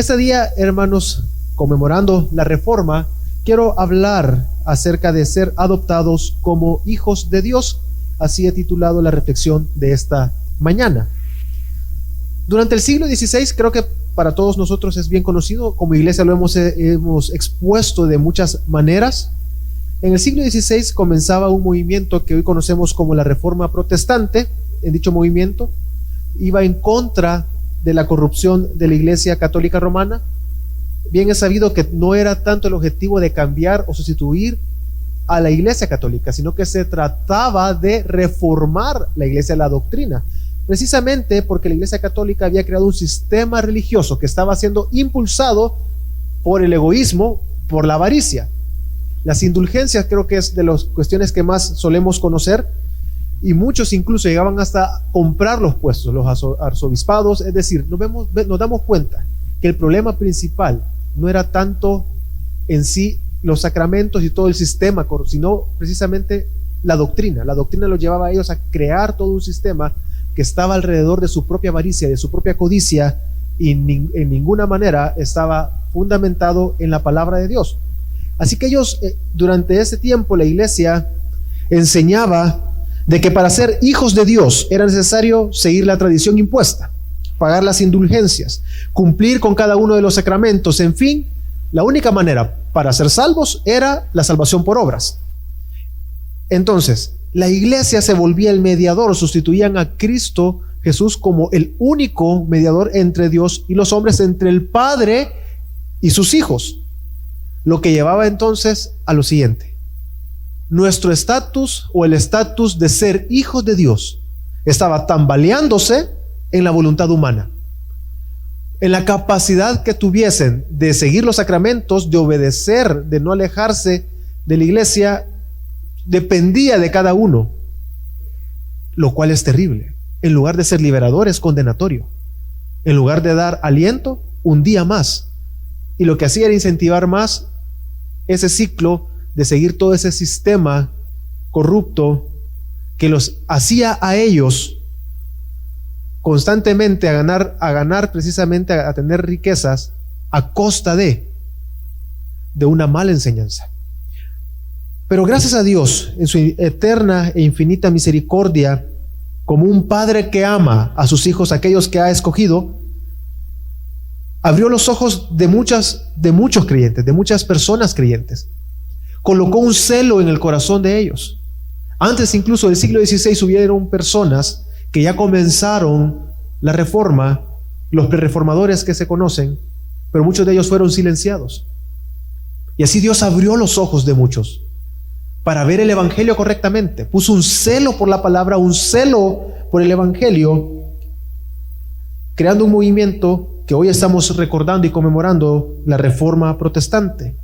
Este día, hermanos, conmemorando la Reforma, quiero hablar acerca de ser adoptados como hijos de Dios. Así he titulado la reflexión de esta mañana. Durante el siglo XVI, creo que para todos nosotros es bien conocido, como iglesia lo hemos expuesto de muchas maneras. En el siglo XVI comenzaba un movimiento que hoy conocemos como la Reforma Protestante. En dicho movimiento iba en contra de la corrupción de la Iglesia Católica Romana. Bien es sabido que no era tanto el objetivo de cambiar o sustituir a la Iglesia Católica, sino que se trataba de reformar la Iglesia, la doctrina, precisamente porque la Iglesia Católica había creado un sistema religioso que estaba siendo impulsado por el egoísmo, por la avaricia. Las indulgencias creo que es de las cuestiones que más solemos conocer, y muchos incluso llegaban hasta comprar los puestos, los arzobispados. Es decir, nos damos cuenta que el problema principal no era tanto en sí los sacramentos y todo el sistema, sino precisamente la doctrina. La doctrina los llevaba a ellos a crear todo un sistema que estaba alrededor de su propia avaricia, de su propia codicia, y en ninguna manera estaba fundamentado en la palabra de Dios. Así que ellos, durante ese tiempo, la iglesia enseñaba de que para ser hijos de Dios era necesario seguir la tradición impuesta, pagar las indulgencias, cumplir con cada uno de los sacramentos. En fin, la única manera para ser salvos era la salvación por obras. Entonces, la iglesia se volvía el mediador, sustituían a Cristo Jesús como el único mediador entre Dios y los hombres, entre el Padre y sus hijos. Lo que llevaba entonces a lo siguiente: nuestro estatus o el estatus de ser hijos de Dios estaba tambaleándose en la voluntad humana, en la capacidad que tuviesen de seguir los sacramentos, de obedecer, de no alejarse de la iglesia. Dependía de cada uno, lo cual es terrible. En lugar de ser liberador, es condenatorio. En lugar de dar aliento, hundía más, y lo que hacía era incentivar más ese ciclo de seguir todo ese sistema corrupto que los hacía a ellos constantemente a ganar precisamente a tener riquezas a costa de una mala enseñanza. Pero gracias a Dios, en su eterna e infinita misericordia, como un padre que ama a sus hijos, aquellos que ha escogido, abrió los ojos de muchos creyentes, de muchas personas creyentes. Colocó un celo en el corazón de ellos. Antes incluso del siglo XVI hubieron personas que ya comenzaron la reforma, los prereformadores que se conocen, pero muchos de ellos fueron silenciados. Y así Dios abrió los ojos de muchos para ver el evangelio correctamente. Puso un celo por la palabra, un celo por el evangelio, creando un movimiento que hoy estamos recordando y conmemorando, la Reforma Protestante,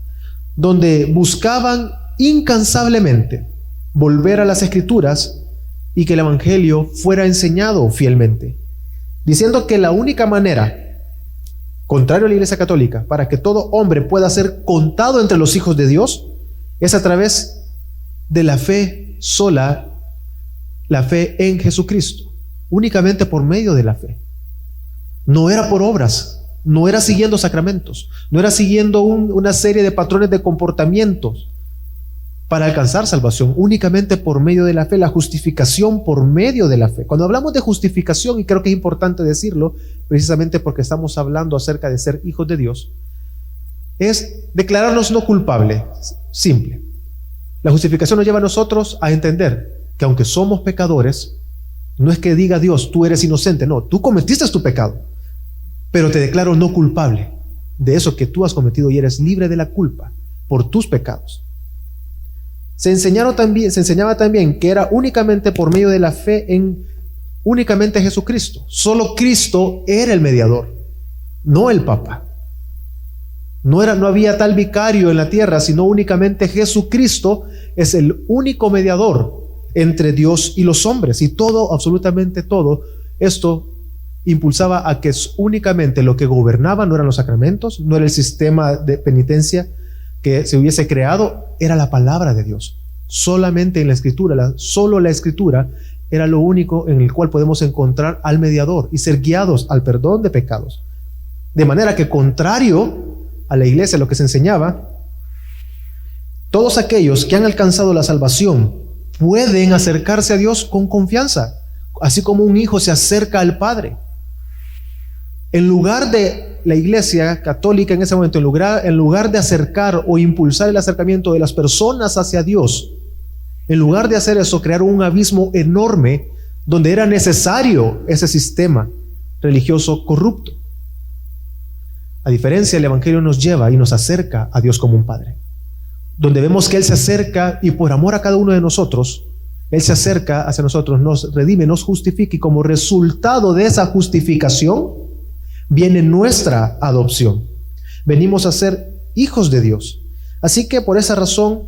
donde buscaban incansablemente volver a las Escrituras y que el evangelio fuera enseñado fielmente, diciendo que la única manera, contrario a la Iglesia Católica, para que todo hombre pueda ser contado entre los hijos de Dios es a través de la fe sola, la fe en Jesucristo, únicamente por medio de la fe. No era por obras, no era siguiendo sacramentos, no era siguiendo una serie de patrones de comportamientos para alcanzar salvación, únicamente por medio de la fe, la justificación por medio de la fe. Cuando hablamos de justificación, y creo que es importante decirlo, precisamente porque estamos hablando acerca de ser hijos de Dios, es declararnos no culpables, simple. La justificación nos lleva a nosotros a entender que aunque somos pecadores, no es que diga Dios, tú eres inocente, no, tú cometiste tu pecado, pero te declaro no culpable de eso que tú has cometido y eres libre de la culpa por tus pecados. Se enseñaba también que era únicamente por medio de la fe en únicamente Jesucristo. Solo Cristo era el mediador, no el Papa. No había tal vicario en la tierra, sino únicamente Jesucristo es el único mediador entre Dios y los hombres. Y todo, absolutamente todo, esto impulsaba a que únicamente lo que gobernaba no eran los sacramentos, no era el sistema de penitencia que se hubiese creado, era la palabra de Dios. Solamente en la Escritura, solo la Escritura era lo único en el cual podemos encontrar al mediador y ser guiados al perdón de pecados. De manera que, contrario a la iglesia, lo que se enseñaba, todos aquellos que han alcanzado la salvación pueden acercarse a Dios con confianza, así como un hijo se acerca al Padre. En lugar de la iglesia católica en ese momento, en lugar de acercar o impulsar el acercamiento de las personas hacia Dios, en lugar de hacer eso, crearon un abismo enorme donde era necesario ese sistema religioso corrupto. A diferencia, el Evangelio nos lleva y nos acerca a Dios como un Padre, donde vemos que Él se acerca y por amor a cada uno de nosotros, Él se acerca hacia nosotros, nos redime, nos justifica, y como resultado de esa justificación viene nuestra adopción. Venimos a ser hijos de Dios. Así que por esa razón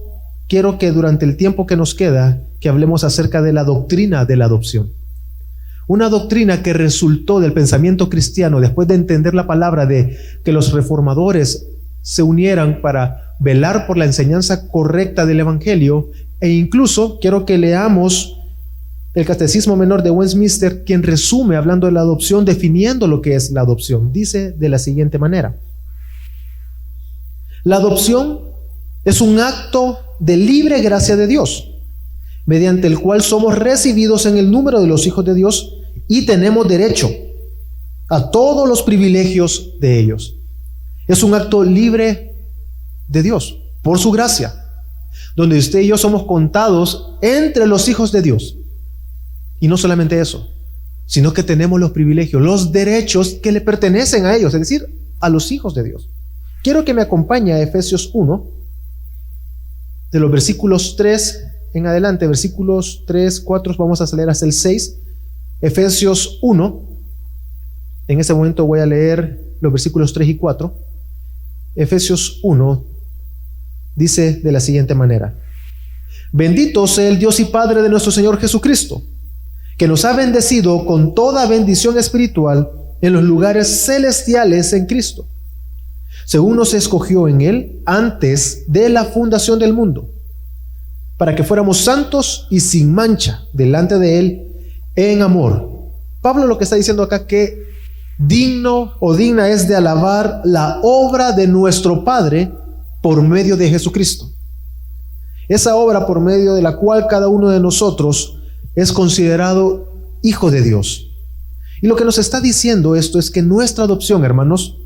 quiero que durante el tiempo que nos queda, que hablemos acerca de la doctrina de la adopción. Una doctrina que resultó del pensamiento cristiano después de entender la palabra, de que los reformadores se unieran para velar por la enseñanza correcta del Evangelio. E incluso quiero que leamos el Catecismo Menor de Westminster, quien resume, hablando de la adopción, definiendo lo que es la adopción. Dice de la siguiente manera: la adopción es un acto de libre gracia de Dios, mediante el cual somos recibidos en el número de los hijos de Dios y tenemos derecho a todos los privilegios de ellos. Es un acto libre de Dios, por su gracia, donde usted y yo somos contados entre los hijos de Dios. Y no solamente eso, sino que tenemos los privilegios, los derechos que le pertenecen a ellos, es decir, a los hijos de Dios. Quiero que me acompañe a Efesios 1, de los versículos 3 en adelante, versículos 3, 4, vamos a leer hasta el 6. Efesios 1, en ese momento voy a leer los versículos 3 y 4. Efesios 1 dice de la siguiente manera: bendito sea el Dios y Padre de nuestro Señor Jesucristo, que nos ha bendecido con toda bendición espiritual en los lugares celestiales en Cristo, según nos escogió en Él antes de la fundación del mundo, para que fuéramos santos y sin mancha delante de Él en amor. Pablo lo que está diciendo acá, que digno o digna es de alabar la obra de nuestro Padre por medio de Jesucristo. Esa obra por medio de la cual cada uno de nosotros es considerado hijo de Dios. Y lo que nos está diciendo esto es que nuestra adopción, hermanos,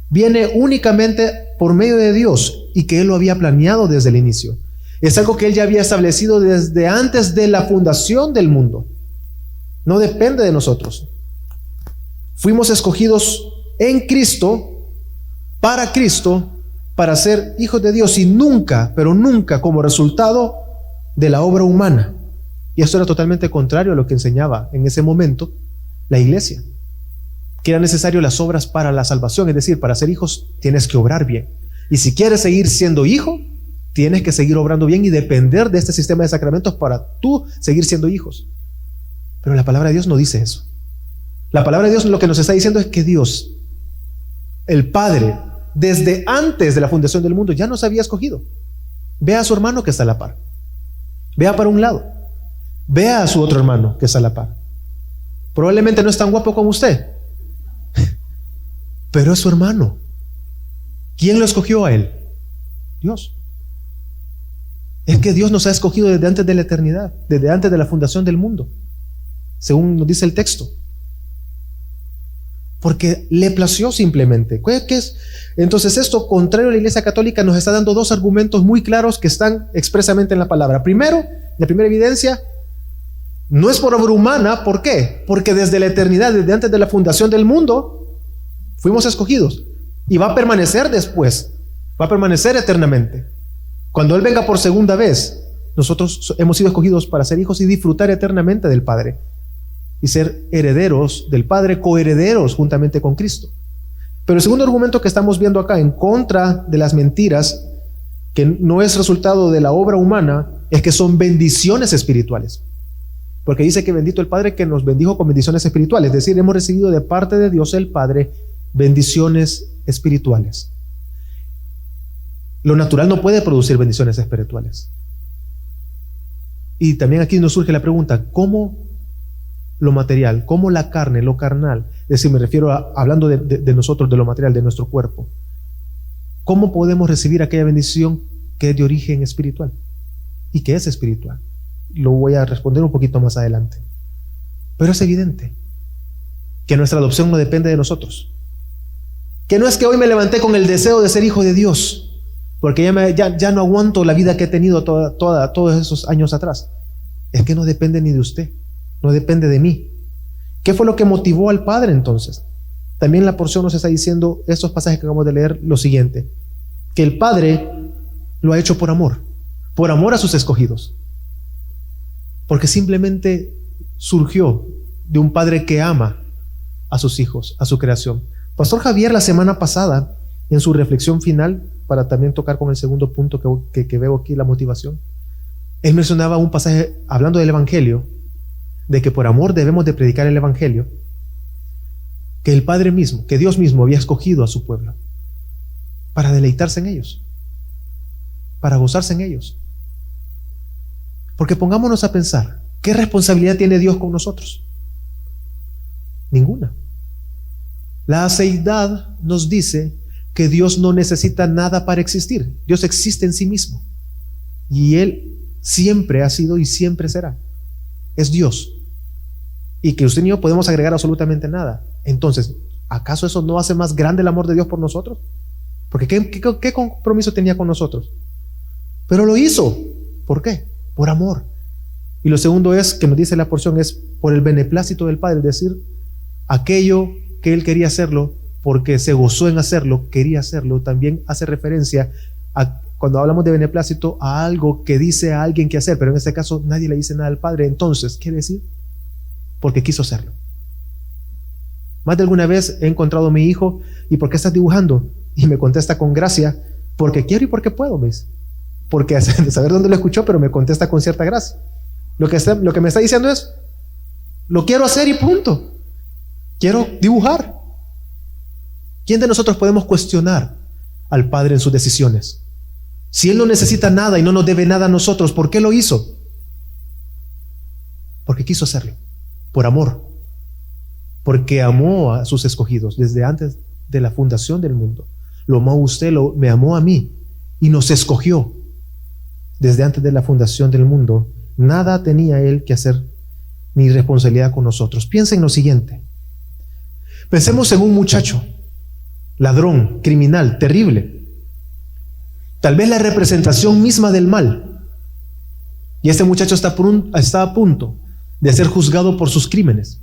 viene únicamente por medio de Dios, y que Él lo había planeado desde el inicio. Es algo que Él ya había establecido desde antes de la fundación del mundo. No depende de nosotros. Fuimos escogidos en Cristo, para ser hijos de Dios, y nunca, pero nunca como resultado de la obra humana. Y esto era totalmente contrario a lo que enseñaba en ese momento la iglesia, que era necesario las obras para la salvación. Es decir, para ser hijos tienes que obrar bien, y si quieres seguir siendo hijo, tienes que seguir obrando bien y depender de este sistema de sacramentos para tú seguir siendo hijos. Pero la palabra de Dios no dice eso. La palabra de Dios lo que nos está diciendo es que Dios, el Padre, desde antes de la fundación del mundo ya nos había escogido. Vea a su hermano que está a la par, vea para un lado, vea a su otro hermano que está a la par. Probablemente no es tan guapo como usted, pero es su hermano. ¿Quién lo escogió a él? Dios. Es que Dios nos ha escogido desde antes de la eternidad, desde antes de la fundación del mundo, según nos dice el texto, porque le plació simplemente. ¿Qué es? Entonces esto, contrario a la Iglesia Católica, nos está dando dos argumentos muy claros que están expresamente en la palabra. Primero, la primera evidencia, no es por obra humana. ¿Por qué? Porque desde la eternidad, desde antes de la fundación del mundo, fuimos escogidos, y va a permanecer después, va a permanecer eternamente. Cuando Él venga por segunda vez, nosotros hemos sido escogidos para ser hijos y disfrutar eternamente del Padre, y ser herederos del Padre, coherederos juntamente con Cristo. Pero el segundo argumento que estamos viendo acá, en contra de las mentiras, que no es resultado de la obra humana, es que son bendiciones espirituales. Porque dice que bendito el Padre que nos bendijo con bendiciones espirituales. Es decir, hemos recibido de parte de Dios el Padre bendiciones espirituales. Lo natural no puede producir bendiciones espirituales. Y también aquí nos surge la pregunta: ¿cómo lo material, cómo la carne, lo carnal, Es decir, me refiero hablando de nosotros, de lo material, de nuestro cuerpo. ¿Cómo podemos recibir aquella bendición que es de origen espiritual y que es espiritual? Lo voy a responder un poquito más adelante. Pero es evidente que nuestra adopción no depende de nosotros. Que no es que hoy me levanté con el deseo de ser hijo de Dios, porque ya no aguanto la vida que he tenido todos esos años atrás. Es que no depende ni de usted, no depende de mí. ¿Qué fue lo que motivó al Padre entonces? También la porción nos está diciendo, estos pasajes que acabamos de leer, lo siguiente: que el Padre lo ha hecho por amor a sus escogidos. Porque simplemente surgió de un Padre que ama a sus hijos, a su creación. Pastor Javier, la semana pasada, en su reflexión final, para también tocar con el segundo punto que veo aquí, la motivación, él mencionaba un pasaje hablando del Evangelio, de que por amor debemos de predicar el Evangelio, que el Padre mismo, que Dios mismo había escogido a su pueblo para deleitarse en ellos, para gozarse en ellos. Porque pongámonos a pensar, ¿qué responsabilidad tiene Dios con nosotros? Ninguna. La aseidad nos dice que Dios no necesita nada para existir. Dios existe en sí mismo. Y Él siempre ha sido y siempre será. Es Dios. Y que usted y yo podemos agregar absolutamente nada. Entonces, ¿acaso eso no hace más grande el amor de Dios por nosotros? Porque ¿qué compromiso tenía con nosotros? Pero lo hizo. ¿Por qué? Por amor. Y lo segundo es, que nos dice la porción, es por el beneplácito del Padre. Es decir, aquello que Él quería hacerlo, porque se gozó en hacerlo, quería hacerlo. También hace referencia a, cuando hablamos de beneplácito, a algo que dice a alguien que hacer, pero en este caso nadie le dice nada al Padre. Entonces, ¿qué decir? Porque quiso hacerlo. Más de alguna vez he encontrado a mi hijo: ¿y por qué estás dibujando? Y me contesta con gracia: porque quiero y porque puedo, ¿ves? Porque saber dónde lo escuchó, pero me contesta con cierta gracia. Lo que me está diciendo es: lo quiero hacer y punto. Quiero dibujar. ¿Quién de nosotros podemos cuestionar al Padre en sus decisiones? Si Él no necesita nada y no nos debe nada a nosotros, ¿por qué lo hizo? Porque quiso hacerlo, por amor. Porque amó a sus escogidos desde antes de la fundación del mundo. Lo amó a usted, me amó a mí y nos escogió desde antes de la fundación del mundo. Nada tenía Él que hacer ni responsabilidad con nosotros. Piensa en lo siguiente. Pensemos en un muchacho, ladrón, criminal, terrible. Tal vez la representación misma del mal. Y este muchacho está a punto de ser juzgado por sus crímenes.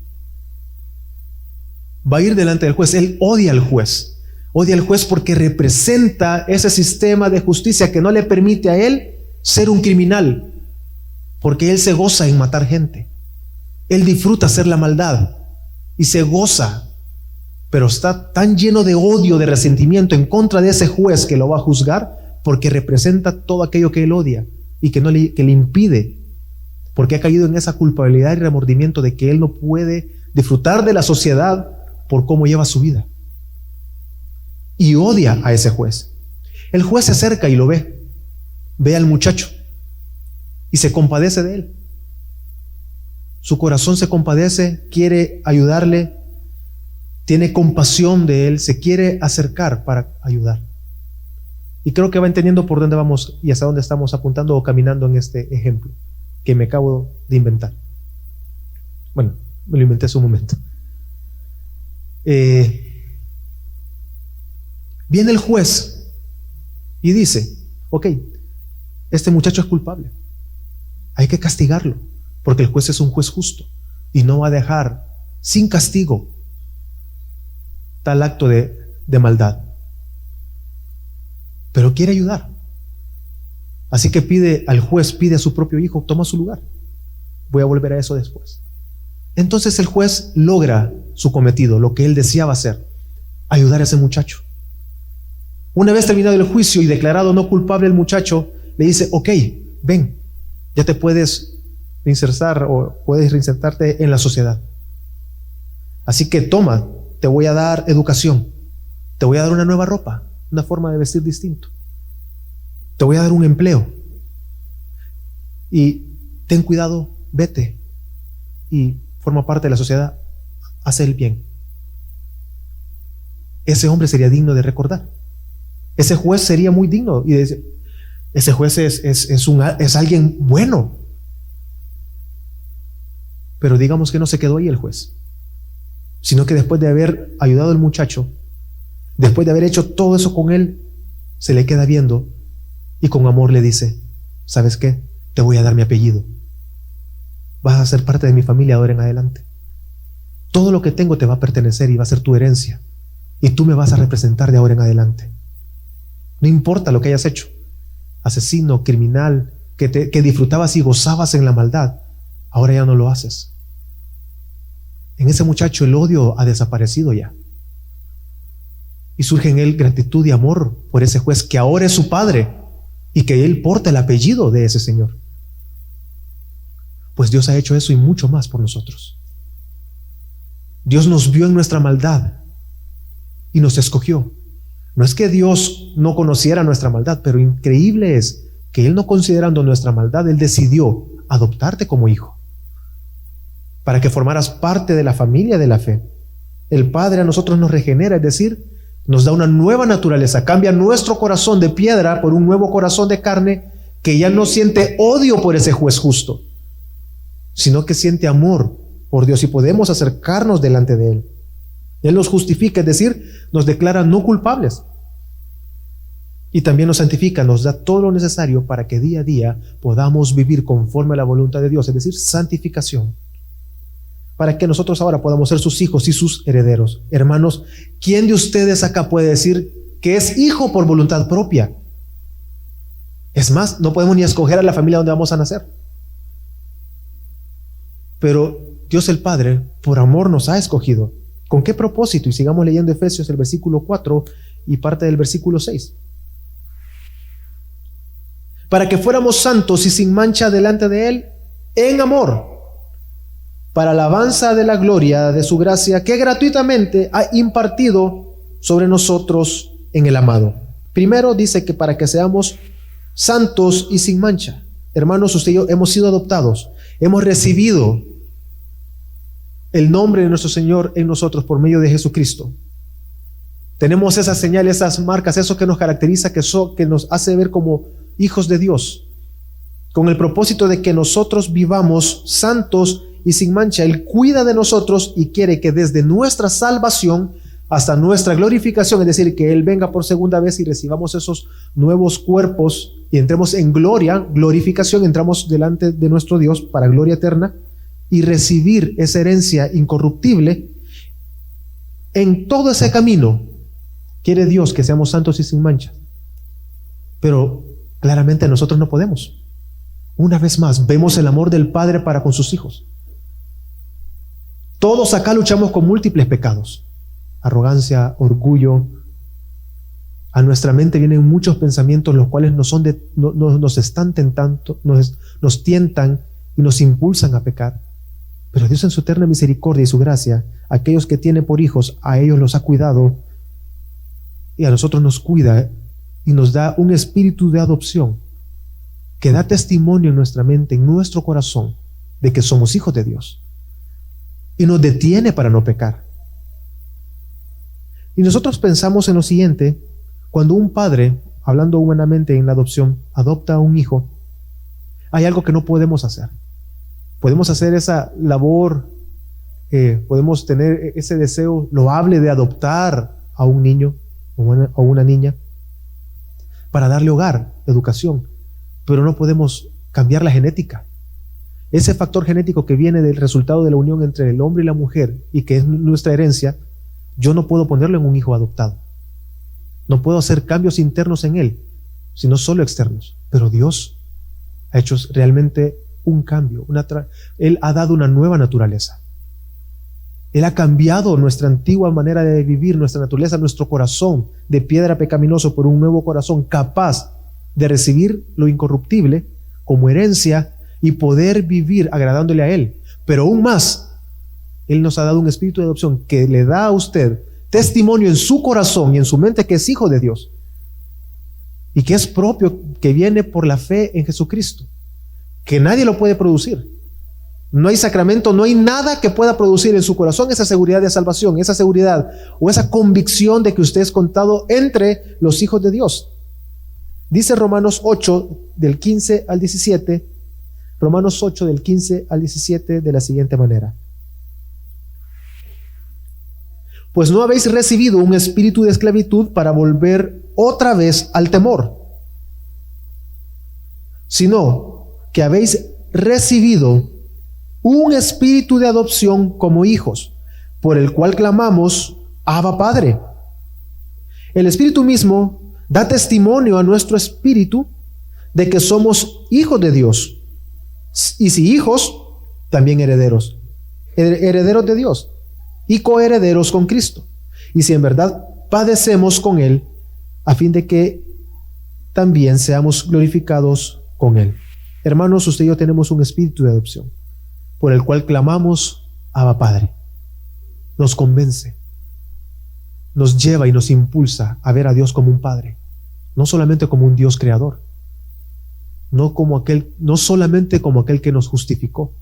Va a ir delante del juez. Él odia al juez. Odia al juez porque representa ese sistema de justicia que no le permite a él ser un criminal. Porque él se goza en matar gente. Él disfruta hacer la maldad y se goza. Pero está tan lleno de odio, de resentimiento en contra de ese juez que lo va a juzgar, porque representa todo aquello que él odia y que le impide, porque ha caído en esa culpabilidad y remordimiento de que él no puede disfrutar de la sociedad por cómo lleva su vida. Y odia a ese juez. El juez se acerca y lo ve al muchacho y se compadece de él. Su corazón se compadece, quiere ayudarle, tiene compasión de él, se quiere acercar para ayudar. Y creo que va entendiendo por dónde vamos y hasta dónde estamos apuntando o caminando en este ejemplo que me acabo de inventar. Bueno, me lo inventé hace un momento. Viene el juez y dice: ok, este muchacho es culpable, hay que castigarlo, porque el juez es un juez justo y no va a dejar sin castigo tal acto de maldad. Pero quiere ayudar. Así que pide al juez, pide a su propio hijo, toma su lugar. Voy a volver a eso después. Entonces el juez logra su cometido, lo que él deseaba hacer: ayudar a ese muchacho. Una vez terminado el juicio y declarado no culpable el muchacho, le dice: ok, ven, ya te puedes reinsertar o puedes reinsertarte en la sociedad. Así que toma, te voy a dar educación, te voy a dar una nueva ropa, una forma de vestir distinto, te voy a dar un empleo y ten cuidado, vete y forma parte de la sociedad, haz el bien. ese hombre sería digno de recordar. Ese juez sería muy digno. Y ese juez es alguien bueno. Pero digamos que no se quedó ahí el juez, sino que después de haber ayudado al muchacho, después de haber hecho todo eso con él, se le queda viendo y con amor le dice: ¿sabes qué? Te voy a dar mi apellido. Vas a ser parte de mi familia de ahora en adelante. Todo lo que tengo te va a pertenecer y va a ser tu herencia. Y tú me vas a representar de ahora en adelante. No importa lo que hayas hecho, asesino, criminal, que disfrutabas y gozabas en la maldad, ahora ya no lo haces. En ese muchacho el odio ha desaparecido ya. Y surge en él gratitud y amor por ese juez que ahora es su padre y que él porta el apellido de ese señor. Pues Dios ha hecho eso y mucho más por nosotros. Dios nos vio en nuestra maldad y nos escogió. No es que Dios no conociera nuestra maldad, pero increíble es que Él, no considerando nuestra maldad, Él decidió adoptarte como hijo, para que formaras parte de la familia de la fe. El Padre a nosotros nos regenera, es decir, nos da una nueva naturaleza, cambia nuestro corazón de piedra por un nuevo corazón de carne que ya no siente odio por ese juez justo, sino que siente amor por Dios y podemos acercarnos delante de Él. Él nos justifica, es decir, nos declara no culpables. Y también nos santifica, nos da todo lo necesario para que día a día podamos vivir conforme a la voluntad de Dios, es decir, santificación. Para que nosotros ahora podamos ser sus hijos y sus herederos. Hermanos, ¿quién de ustedes acá puede decir que es hijo por voluntad propia? Es más, no podemos ni escoger a la familia donde vamos a nacer. Pero Dios el Padre, por amor, nos ha escogido. ¿Con qué propósito? Y sigamos leyendo Efesios, el versículo 4 y parte del versículo 6. Para que fuéramos santos y sin mancha delante de Él en amor, para alabanza de la gloria de su gracia que gratuitamente ha impartido sobre nosotros en el amado. Primero dice que para que seamos santos y sin mancha. Hermanos, usted y yo hemos sido adoptados, hemos recibido el nombre de nuestro Señor en nosotros por medio de Jesucristo. Tenemos esas señales, esas marcas, eso que nos caracteriza, que nos hace ver como hijos de Dios, con el propósito de que nosotros vivamos santos y sin mancha. Él cuida de nosotros y quiere que desde nuestra salvación hasta nuestra glorificación, es decir, que Él venga por segunda vez y recibamos esos nuevos cuerpos y entremos en gloria, glorificación, entramos delante de nuestro Dios para gloria eterna y recibir esa herencia incorruptible. En todo ese camino quiere Dios que seamos santos y sin mancha, pero claramente nosotros no podemos. Una vez más, vemos el amor del Padre para con sus hijos. Todos acá luchamos con múltiples pecados: arrogancia, orgullo. A nuestra mente vienen muchos pensamientos los cuales nos están tentando, nos tientan y nos impulsan a pecar. Pero Dios en su eterna misericordia y su gracia, aquellos que tiene por hijos, a ellos los ha cuidado y a nosotros nos cuida y nos da un espíritu de adopción que da testimonio en nuestra mente, en nuestro corazón, de que somos hijos de Dios y nos detiene para no pecar. Y nosotros pensamos en lo siguiente: cuando un padre, hablando humanamente en la adopción, adopta a un hijo, hay algo que no podemos hacer. Podemos hacer esa labor, podemos tener ese deseo loable de adoptar a un niño o una niña para darle hogar, educación, pero no podemos cambiar la genética. Ese factor genético que viene del resultado de la unión entre el hombre y la mujer y que es nuestra herencia, yo no puedo ponerlo en un hijo adoptado. No puedo hacer cambios internos en él, sino solo externos. Pero Dios ha hecho realmente un cambio. Él ha dado una nueva naturaleza. Él ha cambiado nuestra antigua manera de vivir, nuestra naturaleza, nuestro corazón de piedra pecaminoso por un nuevo corazón capaz de recibir lo incorruptible como herencia y poder vivir agradándole a Él. Pero aún más, Él nos ha dado un espíritu de adopción que le da a usted testimonio en su corazón y en su mente que es hijo de Dios y que es propio, que viene por la fe en Jesucristo, que nadie lo puede producir. No hay sacramento, no hay nada que pueda producir en su corazón esa seguridad de salvación, esa seguridad o esa convicción de que usted es contado entre los hijos de Dios. Dice Romanos 8, del 15 al 17, Romanos 8, del 15 al 17, de la siguiente manera. Pues no habéis recibido un espíritu de esclavitud para volver otra vez al temor, sino que habéis recibido un espíritu de adopción como hijos, por el cual clamamos, Abba Padre. El Espíritu mismo da testimonio a nuestro espíritu de que somos hijos de Dios. Y si hijos, también herederos. Herederos de Dios y coherederos con Cristo. Y si en verdad padecemos con Él, a fin de que también seamos glorificados con Él. Hermanos, usted y yo tenemos un espíritu de adopción, por el cual clamamos, Abba Padre. Nos convence, nos lleva y nos impulsa a ver a Dios como un Padre, no solamente como un Dios creador, no solamente como aquel que nos justificó,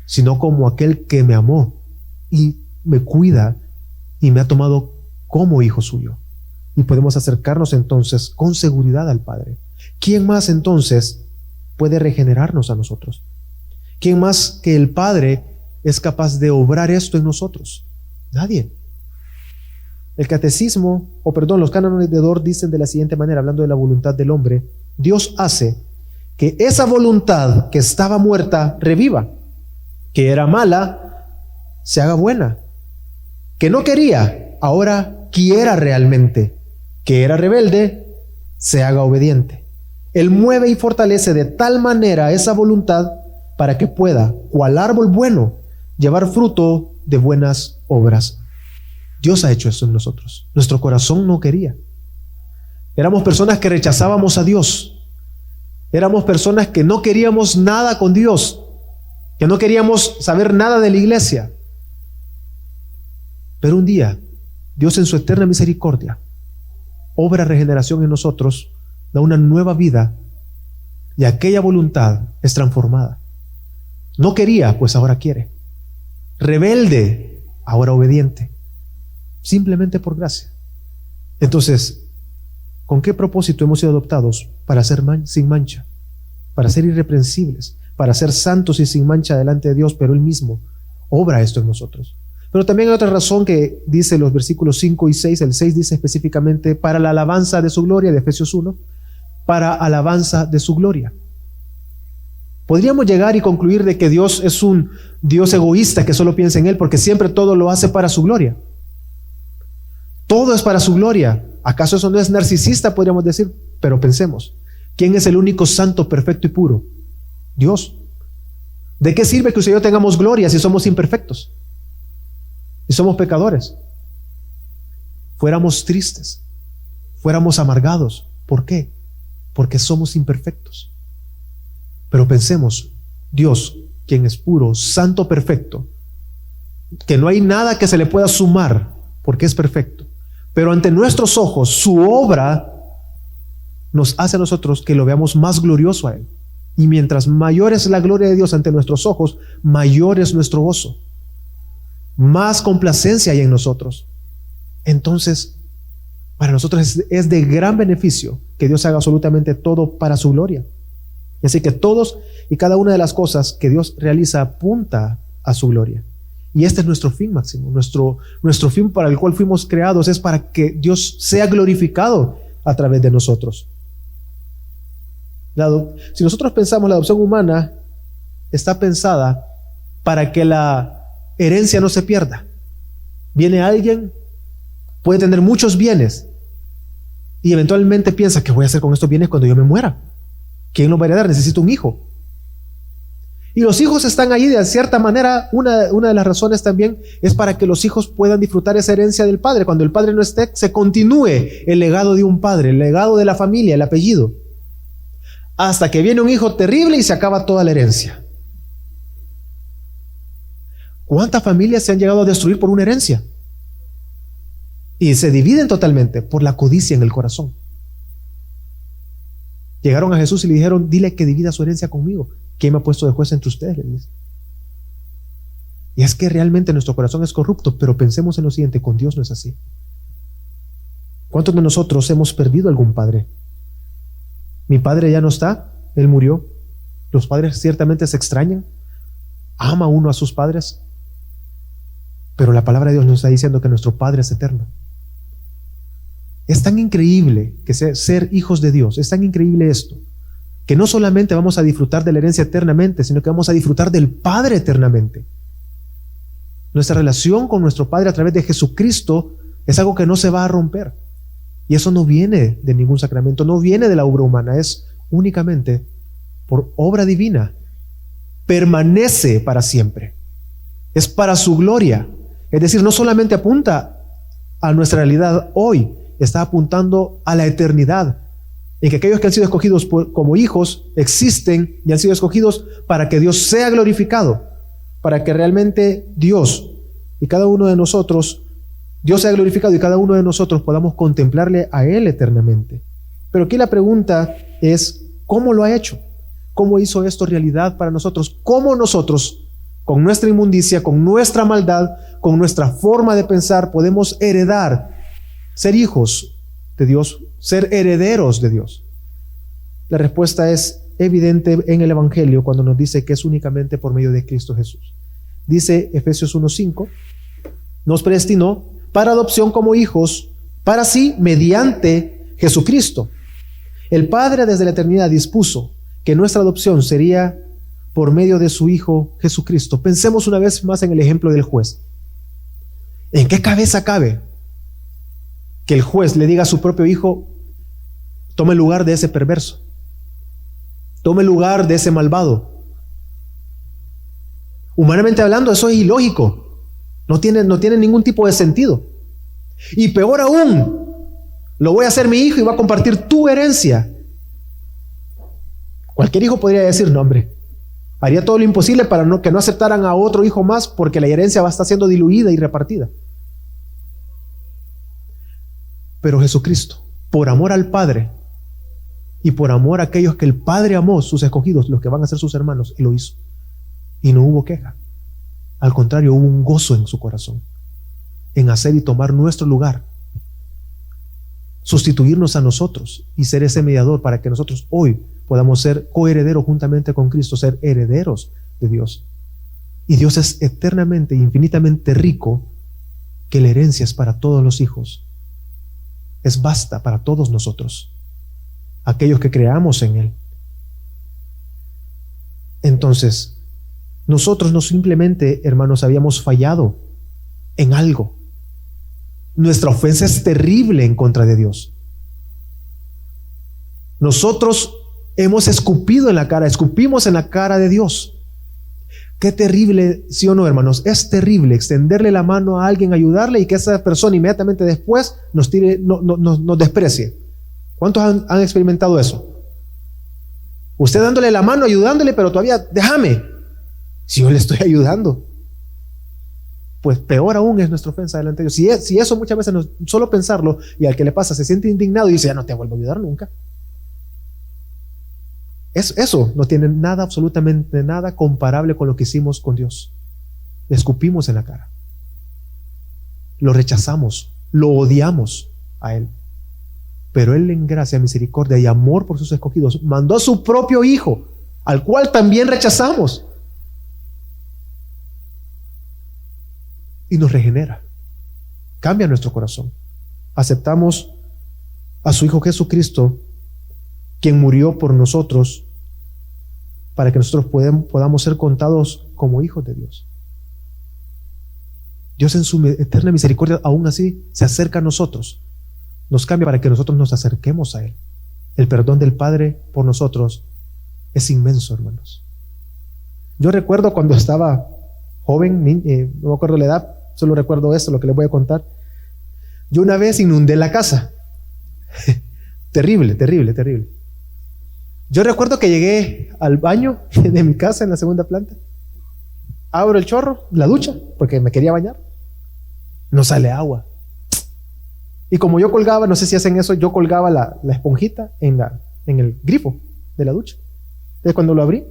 sino como aquel que me amó y me cuida y me ha tomado como hijo suyo. Y podemos acercarnos entonces con seguridad al Padre. ¿Quién más entonces puede regenerarnos a nosotros? ¿Quién más que el Padre es capaz de obrar esto en nosotros? Nadie. Los cánones de Dort dicen de la siguiente manera, hablando de la voluntad del hombre: Dios hace que esa voluntad que estaba muerta reviva, que era mala, se haga buena, que no quería, ahora quiera realmente, que era rebelde, se haga obediente. Él mueve y fortalece de tal manera esa voluntad para que pueda, cual árbol bueno, llevar fruto de buenas obras. Dios ha hecho eso en nosotros. Nuestro corazón no quería. Éramos personas que rechazábamos a Dios. Éramos personas que no queríamos nada con Dios, que no queríamos saber nada de la iglesia. Pero un día, Dios en su eterna misericordia obra regeneración en nosotros, da una nueva vida, y aquella voluntad es transformada. No quería, pues ahora quiere. Rebelde, ahora obediente. Simplemente por gracia. Entonces, ¿con qué propósito hemos sido adoptados? Para ser sin mancha, para ser irreprensibles, para ser santos y sin mancha delante de Dios, pero Él mismo obra esto en nosotros. Pero también hay otra razón que dice los versículos 5 y 6. El 6 dice específicamente para la alabanza de su gloria, de Efesios 1, para alabanza de su gloria. Podríamos llegar y concluir de que Dios es un Dios egoísta que solo piensa en Él, porque siempre todo lo hace para su gloria. Todo es para su gloria. ¿Acaso eso no es narcisista? Podríamos decir, pero pensemos, ¿quién es el único santo, perfecto y puro? Dios. ¿De qué sirve que usted y yo tengamos gloria si somos imperfectos? Si somos pecadores. Fuéramos tristes, fuéramos amargados. ¿Por qué? Porque somos imperfectos. Pero pensemos, Dios, quien es puro, santo, perfecto, que no hay nada que se le pueda sumar, porque es perfecto, pero ante nuestros ojos su obra nos hace a nosotros que lo veamos más glorioso a Él. Y mientras mayor es la gloria de Dios ante nuestros ojos, mayor es nuestro gozo, más complacencia hay en nosotros. Entonces, para nosotros es de gran beneficio que Dios haga absolutamente todo para su gloria. Así que todos y cada una de las cosas que Dios realiza apunta a su gloria. Y este es nuestro fin máximo. Nuestro fin para el cual fuimos creados es para que Dios sea glorificado a través de nosotros. Si nosotros pensamos, la adopción humana está pensada para que la herencia no se pierda. Viene alguien, puede tener muchos bienes y eventualmente piensa, ¿qué voy a hacer con estos bienes cuando yo me muera? ¿Quién los va a heredar? Necesito un hijo. Y los hijos están ahí de cierta manera. Una de las razones también es para que los hijos puedan disfrutar esa herencia del padre. Cuando el padre no esté, se continúe el legado de un padre, el legado de la familia, el apellido, hasta que viene un hijo terrible y se acaba toda la herencia. ¿Cuántas familias se han llegado a destruir por una herencia? Y se dividen totalmente por la codicia en el corazón. Llegaron a Jesús y le dijeron, dile que divida su herencia conmigo. ¿Quién me ha puesto de juez entre ustedes? Le dice. Y es que realmente nuestro corazón es corrupto, pero pensemos en lo siguiente, con Dios no es así. ¿Cuántos de nosotros hemos perdido algún padre? Mi padre ya no está, él murió. Los padres ciertamente se extrañan. Ama uno a sus padres. Pero la palabra de Dios nos está diciendo que nuestro Padre es eterno. Es tan increíble que ser hijos de Dios, es tan increíble esto, que no solamente vamos a disfrutar de la herencia eternamente, sino que vamos a disfrutar del Padre eternamente. Nuestra relación con nuestro Padre a través de Jesucristo es algo que no se va a romper. Y eso no viene de ningún sacramento, no viene de la obra humana, es únicamente por obra divina. Permanece para siempre. Es para su gloria. Es decir, no solamente apunta a nuestra realidad hoy, está apuntando a la eternidad, en que aquellos que han sido escogidos como hijos existen y han sido escogidos para que Dios sea glorificado, para que realmente Dios y cada uno de nosotros, Dios sea glorificado y cada uno de nosotros podamos contemplarle a Él eternamente. Pero aquí la pregunta es, ¿cómo lo ha hecho? ¿Cómo hizo esto realidad para nosotros? ¿Cómo nosotros, con nuestra inmundicia, con nuestra maldad, con nuestra forma de pensar, podemos heredar, ser hijos de Dios, ser herederos de Dios? La respuesta es evidente en el Evangelio cuando nos dice que es únicamente por medio de Cristo Jesús. Dice Efesios 1:5, nos predestinó para adopción como hijos, para sí, mediante Jesucristo. El Padre desde la eternidad dispuso que nuestra adopción sería por medio de su Hijo Jesucristo. Pensemos una vez más en el ejemplo del juez. ¿En qué cabeza cabe que el juez le diga a su propio hijo, tome el lugar de ese perverso, tome el lugar de ese malvado? Humanamente hablando, eso es ilógico. No tiene ningún tipo de sentido. Y peor aún, lo voy a hacer mi hijo y va a compartir tu herencia. Cualquier hijo podría decir, no hombre, haría todo lo imposible para que no aceptaran a otro hijo más, porque la herencia va a estar siendo diluida y repartida. Pero Jesucristo, por amor al Padre y por amor a aquellos que el Padre amó, sus escogidos, los que van a ser sus hermanos, Él lo hizo. Y no hubo queja. Al contrario, hubo un gozo en su corazón, en hacer y tomar nuestro lugar, sustituirnos a nosotros y ser ese mediador para que nosotros hoy podamos ser coherederos juntamente con Cristo, ser herederos de Dios. Y Dios es eternamente, infinitamente rico, que la herencia es para todos los hijos. Es vasta para todos nosotros, aquellos que creamos en Él. Entonces, nosotros no simplemente, hermanos, habíamos fallado en algo. Nuestra ofensa es terrible en contra de Dios. Nosotros hemos escupimos en la cara de Dios. Qué terrible, sí o no, hermanos, es terrible extenderle la mano a alguien, ayudarle y que esa persona inmediatamente después nos desprecie. ¿Cuántos han experimentado eso? Usted dándole la mano, ayudándole, pero todavía, déjame, si yo le estoy ayudando. Pues peor aún es nuestra ofensa delante de Dios. Si eso muchas veces solo pensarlo, y al que le pasa se siente indignado y dice, ya no te vuelvo a ayudar nunca. Eso no tiene nada, absolutamente nada comparable con lo que hicimos con Dios. Le escupimos en la cara. Lo rechazamos, lo odiamos a Él. Pero Él, en gracia, misericordia y amor por sus escogidos, mandó a su propio Hijo, al cual también rechazamos, y nos regenera, cambia nuestro corazón. Aceptamos a su Hijo Jesucristo, quien murió por nosotros, para que nosotros podamos ser contados como hijos de Dios. Dios, en su eterna misericordia, aún así se acerca a nosotros, nos cambia para que nosotros nos acerquemos a Él. El perdón del Padre por nosotros es inmenso, hermanos. Yo recuerdo cuando estaba joven, no me acuerdo la edad, solo recuerdo esto, lo que les voy a contar. Yo una vez inundé la casa. Terrible, terrible, terrible. Yo recuerdo que llegué al baño de mi casa en la segunda planta. Abro el chorro, la ducha, porque me quería bañar. No sale agua. Y como yo colgaba, no sé si hacen eso, yo colgaba la esponjita en el grifo de la ducha. Entonces cuando lo abrí,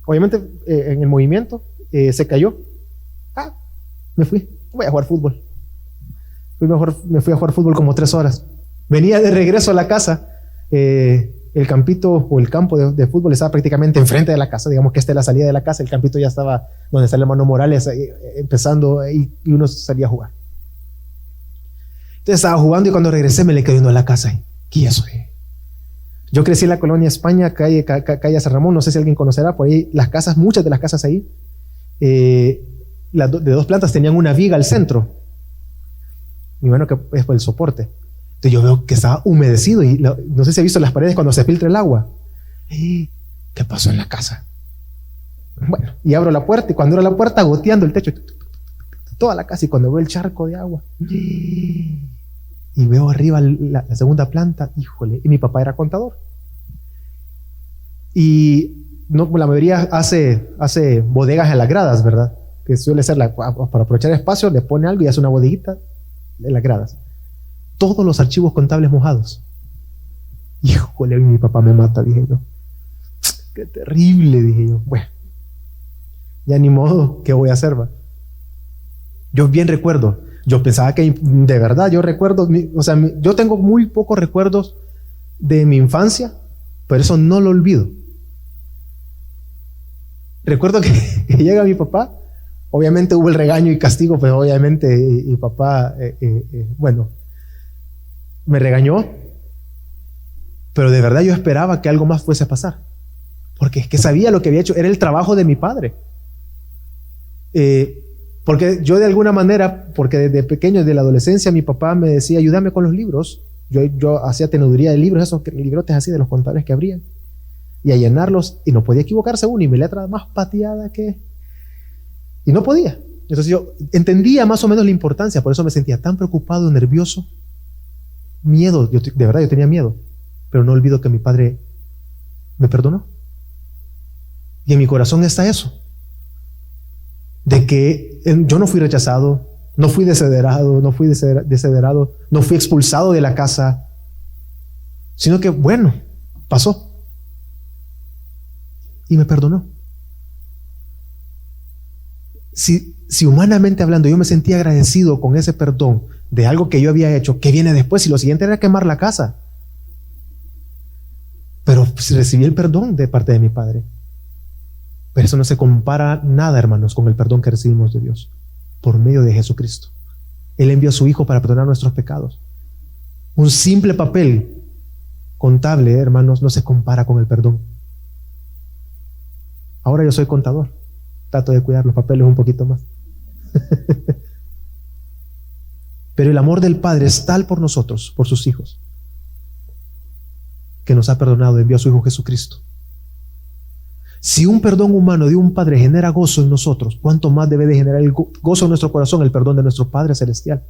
obviamente en el movimiento se cayó. Me fui, voy a jugar fútbol. Me fui a jugar fútbol como 3 horas. Venía de regreso a la casa. El campito o el campo de fútbol estaba prácticamente enfrente de la casa. Digamos que esta es la salida de la casa. El campito ya estaba donde está el hermano Morales, empezando, y uno salía a jugar. Entonces estaba jugando y cuando regresé me le quedé viendo a la casa. ¿Qué es eso? Yo crecí en la colonia España, calle San Ramón. No sé si alguien conocerá por ahí las casas, muchas de las casas ahí, de 2 plantas tenían una viga al centro. Mi mano que es por el soporte. Entonces yo veo que estaba humedecido y no sé si ha visto las paredes cuando se filtra el agua. ¿Qué pasó en la casa? Bueno, y abro la puerta y cuando abro la puerta goteando el techo, toda la casa, y cuando veo el charco de agua y veo arriba la segunda planta, híjole, y mi papá era contador. Y no, la mayoría hace bodegas en las gradas, ¿verdad? Que suele ser para aprovechar espacio, le pone algo y hace una bodeguita en las gradas. Todos los archivos contables mojados. Híjole, mi papá me mata, dije yo. Qué terrible, dije yo. Bueno, ya ni modo, ¿qué voy a hacer, va? Yo bien recuerdo, yo pensaba que de verdad, yo recuerdo, yo tengo muy pocos recuerdos de mi infancia, pero eso no lo olvido. Recuerdo que llega mi papá, obviamente hubo el regaño y castigo, pues obviamente mi papá, bueno, me regañó, pero de verdad yo esperaba que algo más fuese a pasar, porque es que sabía lo que había hecho, era el trabajo de mi padre. Porque yo de alguna manera, porque desde pequeño, desde la adolescencia, mi papá me decía, ayúdame con los libros. Yo hacía teneduría de libros, esos librotes así de los contables que abrían, y a llenarlos, y no podía equivocarse uno, y mi letra más pateada que... Y no podía. Entonces yo entendía más o menos la importancia, por eso me sentía tan preocupado, nervioso, miedo, de verdad yo tenía miedo, pero no olvido que mi padre me perdonó. Y en mi corazón está eso, de que yo no fui rechazado, no fui desheredado, no fui expulsado de la casa, sino que bueno, pasó y me perdonó. Si humanamente hablando yo me sentía agradecido con ese perdón de algo que yo había hecho, que viene después, y lo siguiente era quemar la casa, pero recibí el perdón de parte de mi padre. Pero eso no se compara nada, hermanos, con el perdón que recibimos de Dios por medio de Jesucristo. Él envió a su Hijo para perdonar nuestros pecados. Un simple papel contable, hermanos, no se compara con el perdón. Ahora yo soy contador, trato de cuidar los papeles un poquito más. Pero el amor del Padre es tal por nosotros, por sus hijos, que nos ha perdonado, envió a su Hijo Jesucristo. Si un perdón humano de un Padre genera gozo en nosotros, ¿cuánto más debe de generar el gozo en nuestro corazón el perdón de nuestro Padre Celestial?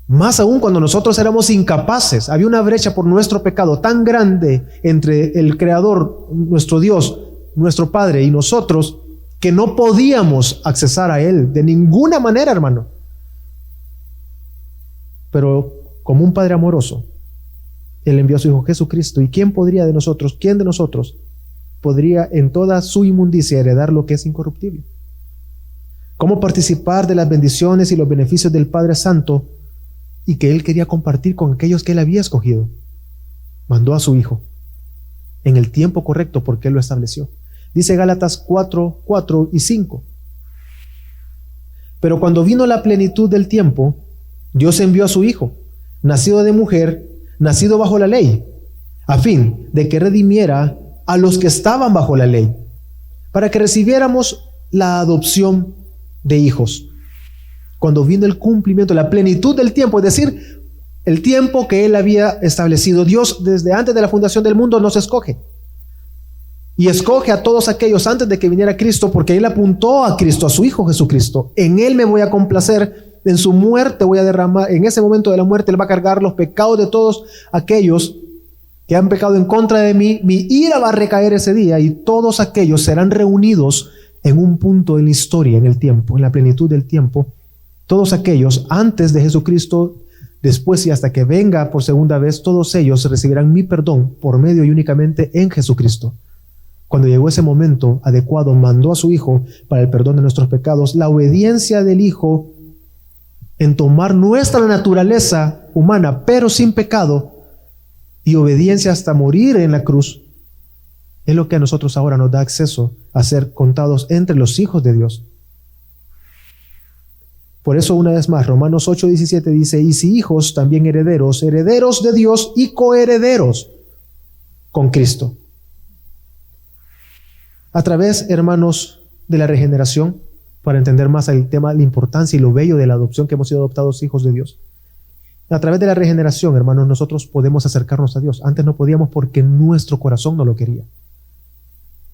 Más aún cuando nosotros éramos incapaces, había una brecha por nuestro pecado tan grande entre el Creador, nuestro Dios, nuestro Padre y nosotros, que no podíamos accesar a Él de ninguna manera, hermano. Pero como un Padre amoroso, Él envió a su Hijo Jesucristo. ¿Y quién de nosotros podría en toda su inmundicia heredar lo que es incorruptible? ¿Cómo participar de las bendiciones y los beneficios del Padre Santo y que Él quería compartir con aquellos que Él había escogido? Mandó a su Hijo en el tiempo correcto porque Él lo estableció. Dice Gálatas 4 y 5. Pero cuando vino la plenitud del tiempo, Dios envió a su Hijo, nacido de mujer, nacido bajo la ley, a fin de que redimiera a los que estaban bajo la ley, para que recibiéramos la adopción de hijos. Cuando vino el cumplimiento, la plenitud del tiempo, es decir, el tiempo que Él había establecido. Dios desde antes de la fundación del mundo nos escoge. Y escoge a todos aquellos antes de que viniera Cristo, porque Él apuntó a Cristo, a su Hijo Jesucristo. En Él me voy a complacer, en su muerte voy a derramar, en ese momento de la muerte Él va a cargar los pecados de todos aquellos que han pecado en contra de mí. Mi ira va a recaer ese día y todos aquellos serán reunidos en un punto en la historia, en el tiempo, en la plenitud del tiempo. Todos aquellos antes de Jesucristo, después y hasta que venga por segunda vez, todos ellos recibirán mi perdón por medio y únicamente en Jesucristo. cuando llegó ese momento adecuado, mandó a su Hijo para el perdón de nuestros pecados. La obediencia del Hijo en tomar nuestra naturaleza humana, pero sin pecado, y obediencia hasta morir en la cruz, es lo que a nosotros ahora nos da acceso a ser contados entre los hijos de Dios. Por eso, una vez más, Romanos 8:17 dice: y si hijos, también herederos, herederos de Dios y coherederos con Cristo. A través, hermanos, de la regeneración, para entender más el tema, la importancia y lo bello de la adopción, que hemos sido adoptados hijos de Dios. A través de la regeneración, hermanos, nosotros podemos acercarnos a Dios. Antes no podíamos porque nuestro corazón no lo quería.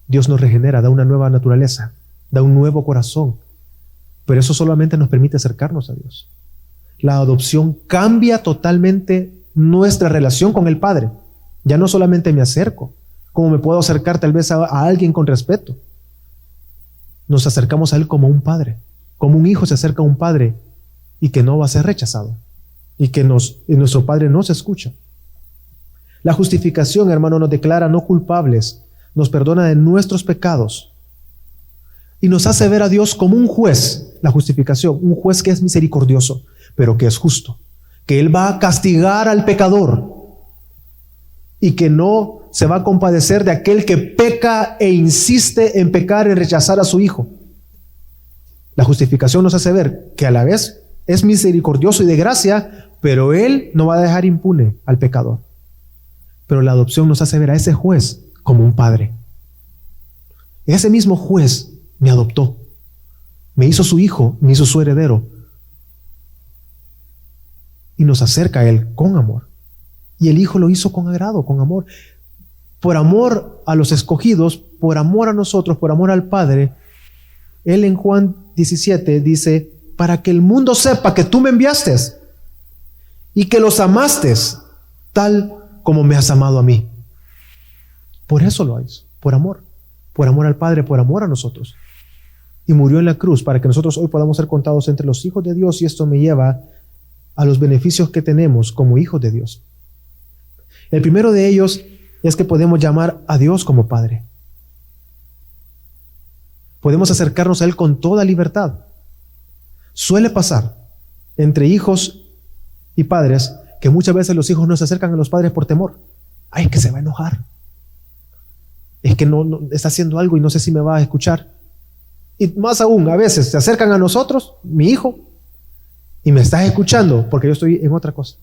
Dios nos regenera, da una nueva naturaleza, da un nuevo corazón. Pero eso solamente nos permite acercarnos a Dios. La adopción cambia totalmente nuestra relación con el Padre. Ya no solamente me acerco, como me puedo acercar tal vez a alguien con respeto. Nos acercamos a Él como un padre, como un hijo se acerca a un padre y que no va a ser rechazado y que nuestro Padre nos escucha. La justificación, hermano, nos declara no culpables, nos perdona de nuestros pecados y nos hace ver a Dios como un juez. La justificación, un juez que es misericordioso, pero que es justo, que Él va a castigar al pecador y que no se va a compadecer de aquel que peca e insiste en pecar, en rechazar a su Hijo. La justificación nos hace ver que a la vez es misericordioso y de gracia, pero Él no va a dejar impune al pecador. Pero la adopción nos hace ver a ese juez como un padre. Ese mismo juez me adoptó, me hizo su hijo, me hizo su heredero y nos acerca a Él con amor. Y el Hijo lo hizo con agrado, con amor. Por amor a los escogidos, por amor a nosotros, por amor al Padre. Él en Juan 17 dice: para que el mundo sepa que tú me enviaste y que los amaste tal como me has amado a mí. Por eso lo hizo, por amor al Padre, por amor a nosotros. Y murió en la cruz para que nosotros hoy podamos ser contados entre los hijos de Dios, y esto me lleva a los beneficios que tenemos como hijos de Dios. El primero de ellos es que podemos llamar a Dios como Padre. Podemos acercarnos a Él con toda libertad. Suele pasar entre hijos y padres que muchas veces los hijos no se acercan a los padres por temor. Ay, que se va a enojar. Es que no está haciendo algo y no sé si me va a escuchar. Y más aún, a veces se acercan a nosotros, mi hijo, y me estás escuchando porque yo estoy en otra cosa.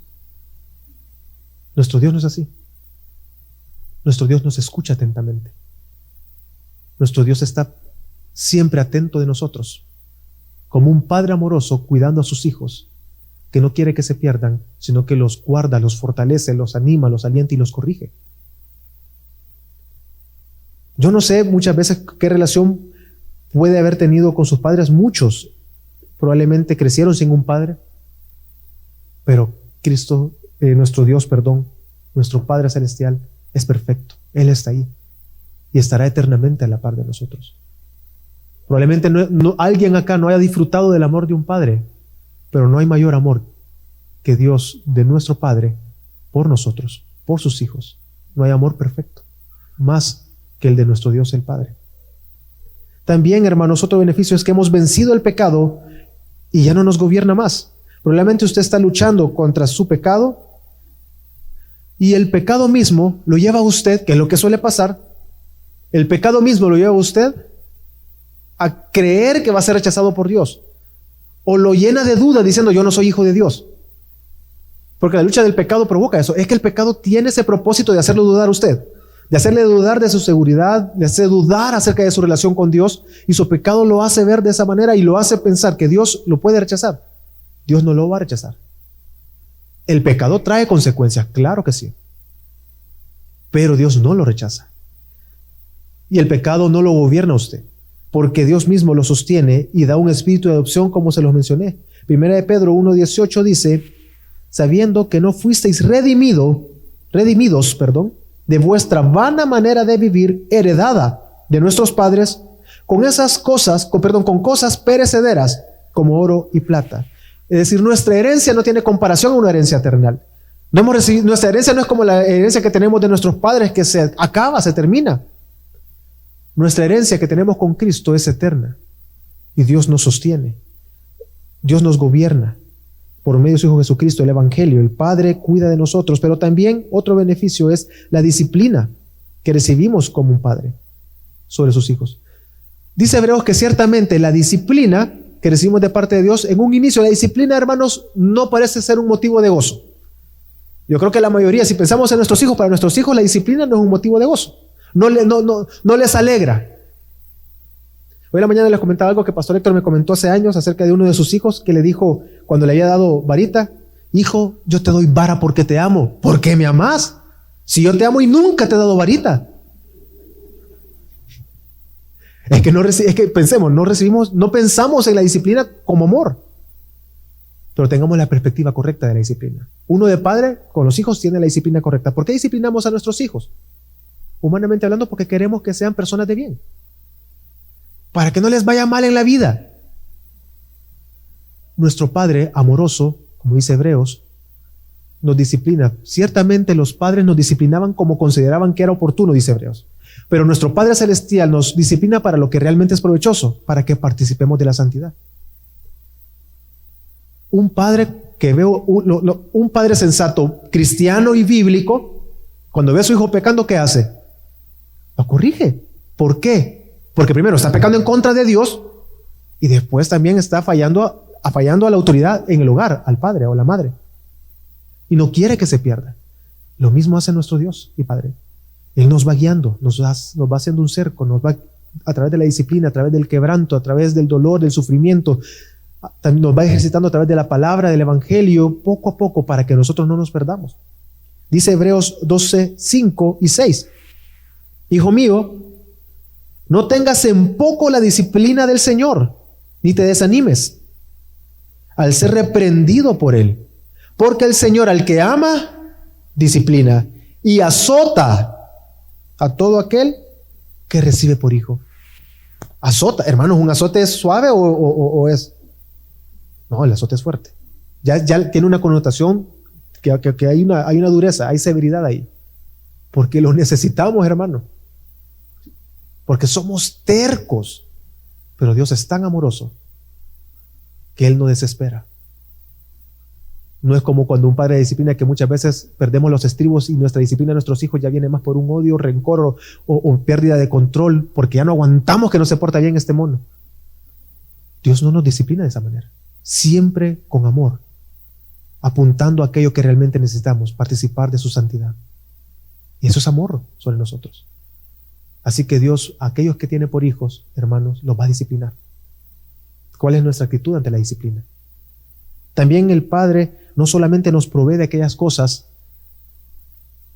Nuestro Dios no es así. Nuestro Dios nos escucha atentamente. Nuestro Dios está siempre atento de nosotros, como un padre amoroso cuidando a sus hijos, que no quiere que se pierdan, sino que los guarda, los fortalece, los anima, los alienta y los corrige. Yo no sé muchas veces qué relación puede haber tenido con sus padres. Muchos probablemente crecieron sin un padre, pero Cristo, nuestro Dios, nuestro Padre Celestial es perfecto. Él está ahí y estará eternamente a la par de nosotros. Probablemente alguien acá no haya disfrutado del amor de un padre, pero no hay mayor amor que Dios de nuestro Padre por nosotros, por sus hijos. No hay amor perfecto más que el de nuestro Dios el Padre. También, hermanos, otro beneficio es que hemos vencido el pecado y ya no nos gobierna más. Probablemente usted está luchando contra su pecado y el pecado mismo lo lleva a usted, que es lo que suele pasar, el pecado mismo lo lleva a usted a creer que va a ser rechazado por Dios, o lo llena de duda diciendo: yo no soy hijo de Dios. Porque la lucha del pecado provoca eso. Es que el pecado tiene ese propósito de hacerlo dudar a usted, de hacerle dudar de su seguridad, de hacerle dudar acerca de su relación con Dios, y su pecado lo hace ver de esa manera y lo hace pensar que Dios lo puede rechazar. Dios no lo va a rechazar. El pecado trae consecuencias, claro que sí, pero Dios no lo rechaza. Y el pecado no lo gobierna a usted, porque Dios mismo lo sostiene y da un espíritu de adopción, como se los mencioné. Primera de Pedro 1:18 dice: sabiendo que no fuisteis redimidos, de vuestra vana manera de vivir, heredada de nuestros padres, con cosas perecederas, como oro y plata. Es decir, nuestra herencia no tiene comparación a una herencia terrenal. Nuestra herencia no es como la herencia que tenemos de nuestros padres, que se acaba, se termina. Nuestra herencia que tenemos con Cristo es eterna y Dios nos sostiene. Dios nos gobierna por medio de su Hijo Jesucristo, el Evangelio. El Padre cuida de nosotros, pero también otro beneficio es la disciplina que recibimos como un padre sobre sus hijos. Dice Hebreos que ciertamente la disciplina que recibimos de parte de Dios, en un inicio, la disciplina, hermanos, no parece ser un motivo de gozo. Yo creo que la mayoría, si pensamos en nuestros hijos, para nuestros hijos la disciplina no es un motivo de gozo. No les alegra. Hoy en la mañana les comentaba algo que Pastor Héctor me comentó hace años acerca de uno de sus hijos que le dijo, cuando le había dado varita: hijo, yo te doy vara porque te amo. ¿Por qué me amás? Si yo te amo y nunca te he dado varita. Es que pensemos, no pensamos en la disciplina como amor, pero tengamos la perspectiva correcta de la disciplina. Uno de padre con los hijos tiene la disciplina correcta. ¿Por qué disciplinamos a nuestros hijos? Humanamente hablando, porque queremos que sean personas de bien, para que no les vaya mal en la vida. Nuestro Padre amoroso, como dice Hebreos, nos disciplina. Ciertamente los padres nos disciplinaban como consideraban que era oportuno, dice Hebreos. Pero nuestro Padre Celestial nos disciplina para lo que realmente es provechoso, para que participemos de la santidad. Un padre un padre sensato, cristiano y bíblico, cuando ve a su hijo pecando, ¿qué hace? Lo corrige. ¿Por qué? Porque primero está pecando en contra de Dios y después también está fallando a la autoridad en el hogar, al padre o la madre. Y no quiere que se pierda. Lo mismo hace nuestro Dios y Padre. Él nos va guiando, nos va haciendo un cerco, nos va a través de la disciplina, a través del quebranto, a través del dolor, del sufrimiento. También nos va ejercitando a través de la palabra, del Evangelio, poco a poco, para que nosotros no nos perdamos. Dice Hebreos 12, 5 y 6. Hijo mío, no tengas en poco la disciplina del Señor, ni te desanimes al ser reprendido por Él. Porque el Señor al que ama, disciplina y azota a todo aquel que recibe por hijo. Azota, hermanos, ¿un azote es suave o es? No, el azote es fuerte. Ya tiene una connotación que hay una dureza, hay severidad ahí. Porque lo necesitamos, hermano. Porque somos tercos. Pero Dios es tan amoroso que Él no desespera. No es como cuando un padre disciplina, que muchas veces perdemos los estribos y nuestra disciplina a nuestros hijos ya viene más por un odio, rencor o pérdida de control, porque ya no aguantamos que no se porta bien este mono. Dios no nos disciplina de esa manera. Siempre con amor, apuntando a aquello que realmente necesitamos, participar de su santidad. Y eso es amor sobre nosotros. Así que Dios, a aquellos que tiene por hijos, hermanos, los va a disciplinar. ¿Cuál es nuestra actitud ante la disciplina? También el Padre no solamente nos provee de aquellas cosas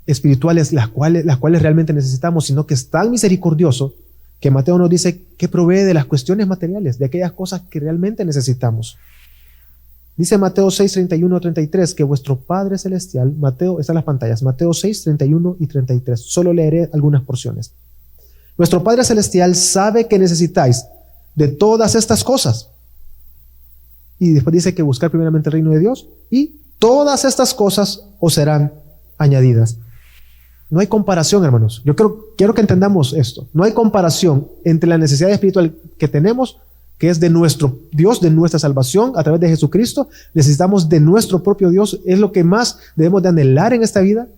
espirituales las cuales realmente necesitamos, sino que es tan misericordioso que Mateo nos dice que provee de las cuestiones materiales, de aquellas cosas que realmente necesitamos. Dice Mateo 6, 31, 33, que vuestro Padre Celestial, Mateo, están las pantallas, Mateo 6, 31 y 33, solo leeré algunas porciones. Vuestro Padre Celestial sabe que necesitáis de todas estas cosas. Y después dice que buscar primeramente el reino de Dios y todas estas cosas os serán añadidas. No hay comparación, hermanos. Yo quiero que entendamos esto. No hay comparación entre la necesidad espiritual que tenemos, que es de nuestro Dios, de nuestra salvación a través de Jesucristo. Necesitamos de nuestro propio Dios. Es lo que más debemos de anhelar en esta vida.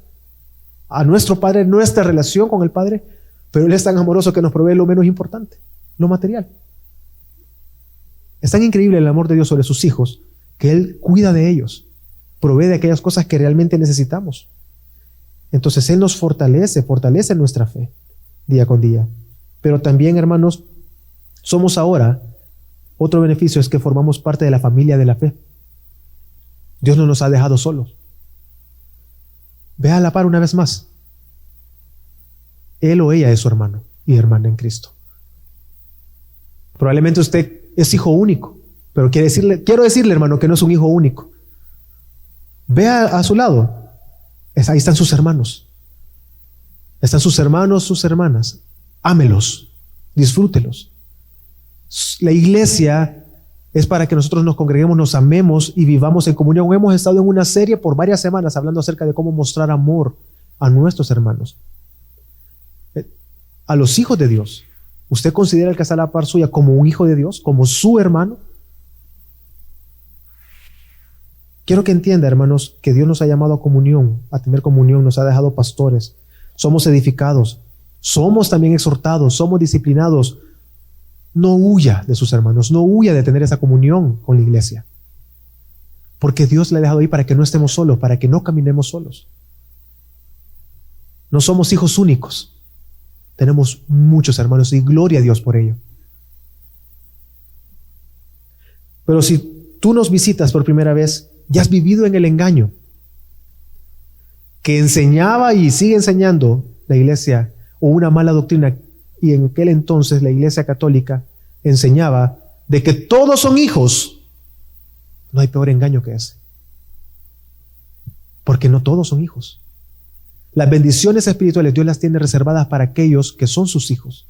A nuestro Padre, nuestra relación con el Padre. Pero Él es tan amoroso que nos provee lo menos importante, lo material. Es tan increíble el amor de Dios sobre sus hijos que Él cuida de ellos, provee de aquellas cosas que realmente necesitamos. Entonces Él nos fortalece nuestra fe día con día. Pero también, hermanos, somos ahora, otro beneficio es que formamos parte de la familia de la fe. Dios no nos ha dejado solos. Vea a la par una vez más. Él o ella es su hermano y hermana en Cristo. Probablemente usted es hijo único, pero quiero decirle, hermano, que no es un hijo único. Vea a su lado, ahí están sus hermanos. Están sus hermanos, sus hermanas. Ámelos, disfrútelos. La iglesia es para que nosotros nos congreguemos, nos amemos y vivamos en comunión. Hemos estado en una serie por varias semanas hablando acerca de cómo mostrar amor a nuestros hermanos, a los hijos de Dios. ¿Usted considera el que está a la par suya como un hijo de Dios, como su hermano? Quiero que entienda, hermanos, que Dios nos ha llamado a comunión, a tener comunión, nos ha dejado pastores, somos edificados, somos también exhortados, somos disciplinados. No huya de sus hermanos, no huya de tener esa comunión con la iglesia, porque Dios le ha dejado ahí para que no estemos solos, para que no caminemos solos. No somos hijos únicos, tenemos muchos hermanos y gloria a Dios por ello. Pero si tú nos visitas por primera vez, ya has vivido en el engaño que enseñaba y sigue enseñando la iglesia, o una mala doctrina, y en aquel entonces la iglesia católica enseñaba de que todos son hijos. No hay peor engaño que ese, porque no todos son hijos. Las bendiciones espirituales Dios las tiene reservadas para aquellos que son sus hijos.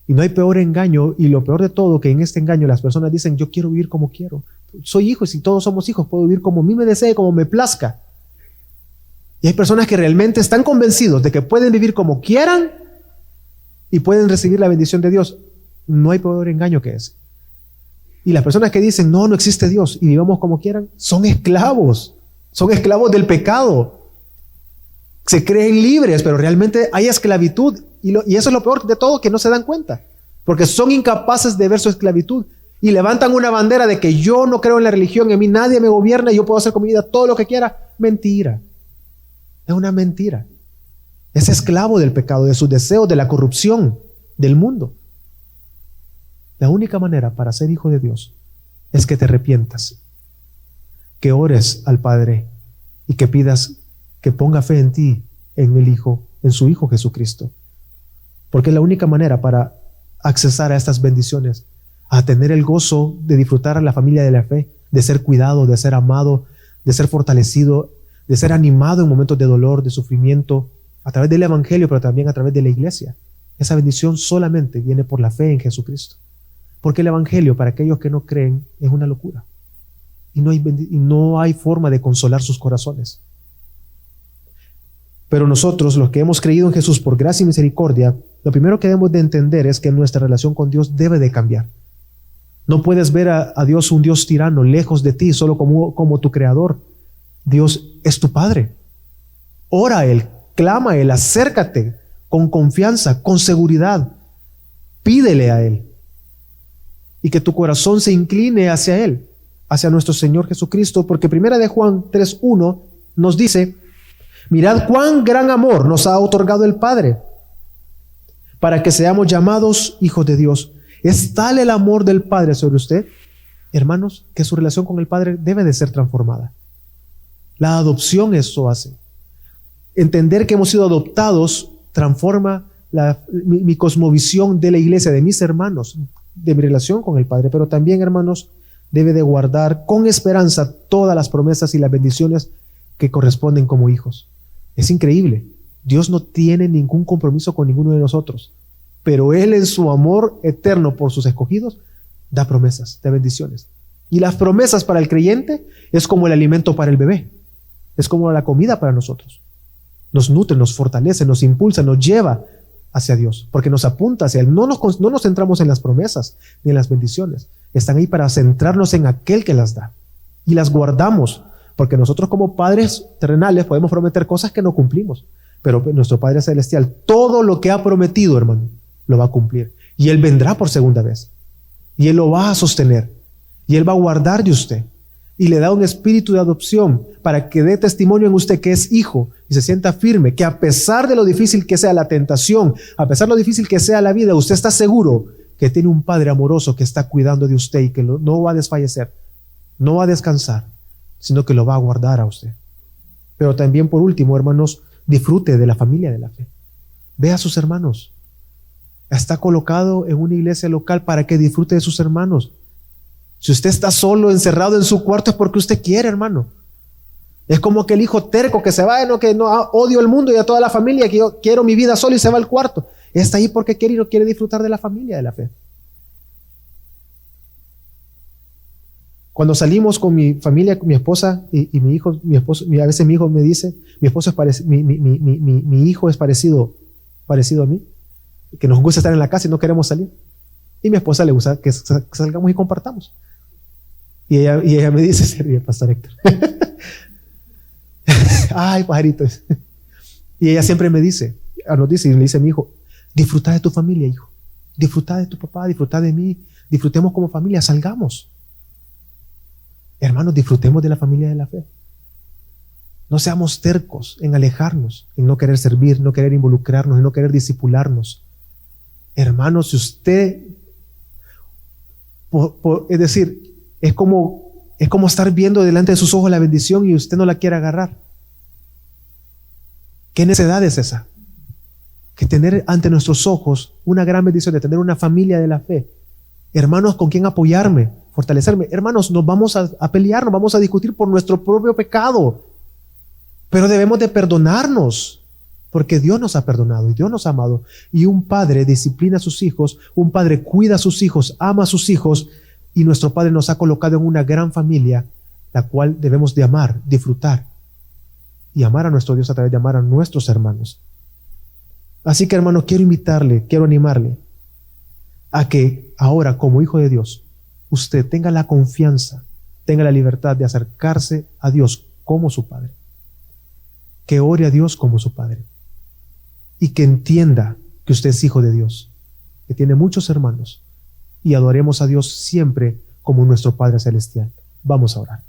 Y no hay peor engaño, y lo peor de todo, que en este engaño las personas dicen: yo quiero vivir como quiero, soy hijo, y si todos somos hijos puedo vivir como a mí me desee, como me plazca. Y hay personas que realmente están convencidos de que pueden vivir como quieran y pueden recibir la bendición de Dios. No hay peor engaño que ese. Y las personas que dicen: no existe Dios y vivamos como quieran, son esclavos del pecado. Se creen libres, pero realmente hay esclavitud, y eso es lo peor de todo, que no se dan cuenta, porque son incapaces de ver su esclavitud y levantan una bandera de que yo no creo en la religión, en mí nadie me gobierna y yo puedo hacer con mi vida todo lo que quiera. Mentira, es una mentira. Es esclavo del pecado, de sus deseos, de la corrupción del mundo. La única manera para ser hijo de Dios es que te arrepientas, que ores al Padre y que pidas que ponga fe en ti, en el Hijo, en su Hijo Jesucristo. Porque es la única manera para accesar a estas bendiciones, a tener el gozo de disfrutar a la familia de la fe, de ser cuidado, de ser amado, de ser fortalecido, de ser animado en momentos de dolor, de sufrimiento, a través del Evangelio, pero también a través de la iglesia. Esa bendición solamente viene por la fe en Jesucristo. Porque el Evangelio, para aquellos que no creen, es una locura. Y no hay forma de consolar sus corazones. Pero nosotros, los que hemos creído en Jesús por gracia y misericordia, lo primero que debemos de entender es que nuestra relación con Dios debe de cambiar. No puedes ver a Dios, un Dios tirano, lejos de ti, solo como tu creador. Dios es tu Padre. Ora a Él, clama a Él, acércate con confianza, con seguridad. Pídele a Él. Y que tu corazón se incline hacia Él, hacia nuestro Señor Jesucristo, porque 1 de Juan 3:1 nos dice: mirad cuán gran amor nos ha otorgado el Padre, para que seamos llamados hijos de Dios. Es tal el amor del Padre sobre usted, hermanos, que su relación con el Padre debe de ser transformada. La adopción eso hace. Entender que hemos sido adoptados transforma mi cosmovisión de la iglesia, de mis hermanos, de mi relación con el Padre. Pero también, hermanos, debe de guardar con esperanza todas las promesas y las bendiciones que corresponden como hijos. Es increíble. Dios no tiene ningún compromiso con ninguno de nosotros, pero Él, en su amor eterno por sus escogidos, da promesas, da bendiciones. Y las promesas para el creyente es como el alimento para el bebé, es como la comida para nosotros. Nos nutre, nos fortalece, nos impulsa, nos lleva hacia Dios, porque nos apunta hacia Él. No nos centramos en las promesas ni en las bendiciones. Están ahí para centrarnos en aquel que las da, y las guardamos, porque nosotros como padres terrenales podemos prometer cosas que no cumplimos, pero nuestro Padre Celestial, todo lo que ha prometido, hermano, lo va a cumplir. Y Él vendrá por segunda vez, y Él lo va a sostener, y Él va a guardar de usted, y le da un espíritu de adopción para que dé testimonio en usted que es hijo, y se sienta firme, que a pesar de lo difícil que sea la tentación, a pesar de lo difícil que sea la vida, usted está seguro que tiene un Padre amoroso que está cuidando de usted y que no va a desfallecer, no va a descansar, sino que lo va a guardar a usted. Pero también, por último, hermanos, disfrute de la familia de la fe. Ve a sus hermanos. Está colocado en una iglesia local para que disfrute de sus hermanos. Si usted está solo, encerrado en su cuarto, es porque usted quiere, hermano. Es como aquel hijo terco que se va, odio el mundo y a toda la familia, que yo quiero mi vida solo, y se va al cuarto. Está ahí porque quiere y no quiere disfrutar de la familia de la fe. Cuando salimos con mi familia, con mi esposa y mi hijo, a veces mi hijo me dice: mi hijo es parecido a mí. que nos gusta estar en la casa y no queremos salir. Y mi esposa le gusta que salgamos y compartamos. Y ella me dice, se ríe, Pastor Héctor. Ay, pajaritos. Y ella siempre me dice, nos dice, y le dice a mi hijo, disfruta de tu familia, hijo. Disfruta de tu papá, disfruta de mí. Disfrutemos como familia, salgamos. Hermanos, disfrutemos de la familia de la fe. No seamos tercos en alejarnos, en no querer servir, no querer involucrarnos, en no querer discipularnos. Hermanos, si usted, es decir, es como estar viendo delante de sus ojos la bendición y usted no la quiere agarrar. ¿Qué necedad es esa? Que tener ante nuestros ojos una gran bendición de tener una familia de la fe. Hermanos, ¿con quién apoyarme? Fortalecerme. Hermanos, nos vamos a pelear, nos vamos a discutir por nuestro propio pecado. Pero debemos de perdonarnos, porque Dios nos ha perdonado y Dios nos ha amado. Y un padre disciplina a sus hijos, un padre cuida a sus hijos, ama a sus hijos, y nuestro Padre nos ha colocado en una gran familia, la cual debemos de amar, disfrutar, y amar a nuestro Dios a través de amar a nuestros hermanos. Así que, hermano, quiero invitarle, quiero animarle a que ahora, como hijo de Dios, usted tenga la confianza, tenga la libertad de acercarse a Dios como su Padre, que ore a Dios como su Padre, y que entienda que usted es hijo de Dios, que tiene muchos hermanos, y adoremos a Dios siempre como nuestro Padre Celestial. Vamos a orar.